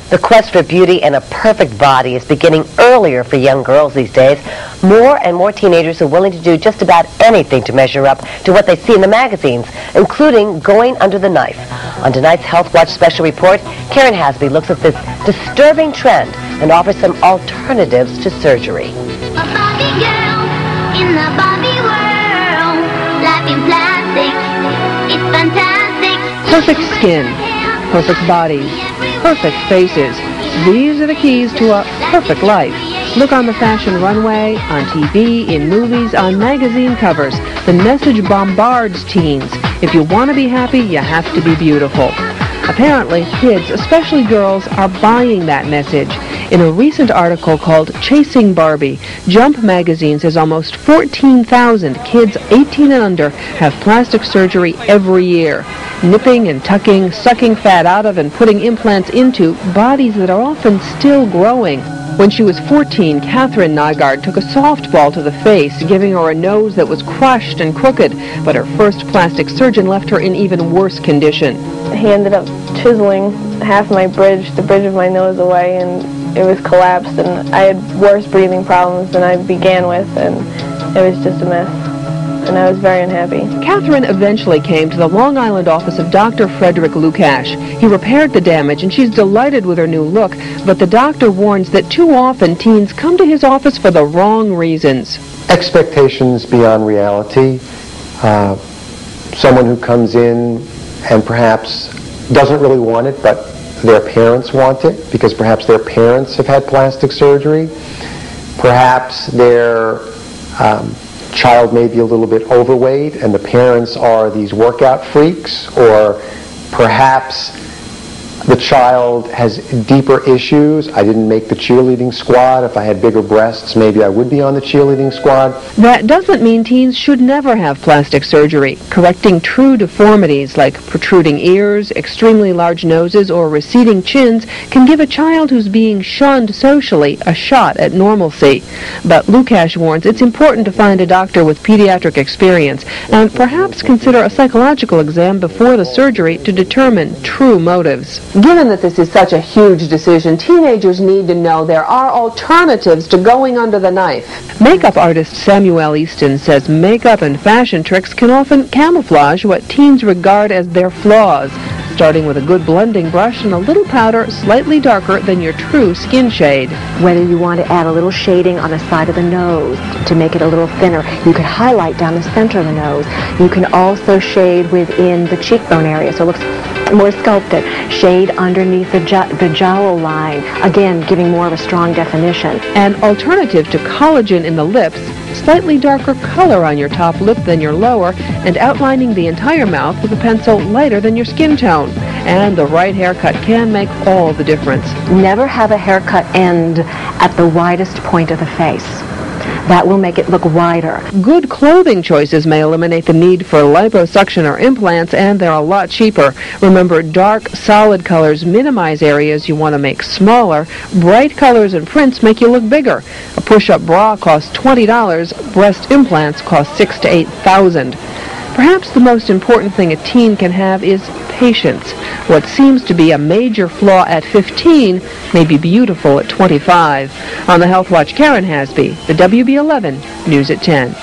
The quest for beauty and a perfect body is beginning earlier for young girls these days. More and more teenagers are willing to do just about anything to measure up to what they see in the magazines, including going under the knife. On tonight's Health Watch special report, Karen Hasby looks at this disturbing trend and offers some alternatives to surgery. A Barbie girl in the Barbie world, life in plastic, it's fantastic. Perfect skin, perfect bodies, perfect faces. These are the keys to a perfect life. Look on the fashion runway, on TV, in movies, on magazine covers. The message bombards teens. If you want to be happy, you have to be beautiful. Apparently, kids, especially girls, are buying that message. In a recent article called Chasing Barbie, Jump magazine says almost 14,000 kids 18 and under have plastic surgery every year. Nipping and tucking, sucking fat out of and putting implants into bodies that are often still growing. When she was 14, Catherine Nygaard took a softball to the face, giving her a nose that was crushed and crooked, but her first plastic surgeon left her in even worse condition. He ended up chiseling half my bridge, the bridge of my nose away, and it was collapsed, and I had worse breathing problems than I began with, and it was just a mess. And I was very unhappy. Catherine eventually came to the Long Island office of Dr. Frederick Lukash. He repaired the damage, and she's delighted with her new look, but the doctor warns that too often teens come to his office for the wrong reasons. Expectations beyond reality. Someone who comes in and perhaps doesn't really want it, but their parents want it because perhaps their parents have had plastic surgery. Perhaps their child may be a little bit overweight and the parents are these workout freaks, or perhaps the child has deeper issues. I didn't make the cheerleading squad. If I had bigger breasts, maybe I would be on the cheerleading squad. That doesn't mean teens should never have plastic surgery. Correcting true deformities like protruding ears, extremely large noses, or receding chins can give a child who's being shunned socially a shot at normalcy. But Lukash warns it's important to find a doctor with pediatric experience and perhaps consider a psychological exam before the surgery to determine true motives. Given that this is such a huge decision, teenagers need to know there are alternatives to going under the knife. Makeup artist Samuel Easton says makeup and fashion tricks can often camouflage what teens regard as their flaws, starting with a good blending brush and a little powder slightly darker than your true skin shade. Whether you want to add a little shading on the side of the nose to make it a little thinner, you could highlight down the center of the nose. You can also shade within the cheekbone area so it looks more sculpted. Shade underneath the jowl line, again giving more of a strong definition. An alternative to collagen in the lips, slightly darker color on your top lip than your lower, and outlining the entire mouth with a pencil lighter than your skin tone. And the right haircut can make all the difference. Never have a haircut end at the widest point of the face. That will make it look wider. Good clothing choices may eliminate the need for liposuction or implants, and they're a lot cheaper. Remember, dark, solid colors minimize areas you want to make smaller. Bright colors and prints make you look bigger. A push-up bra costs $20. Breast implants cost $6,000 to $8,000. Perhaps the most important thing a teen can have is patience. What seems to be a major flaw at 15 may be beautiful at 25. On the Health Watch, Karen Hasby, the WB11 News at 10.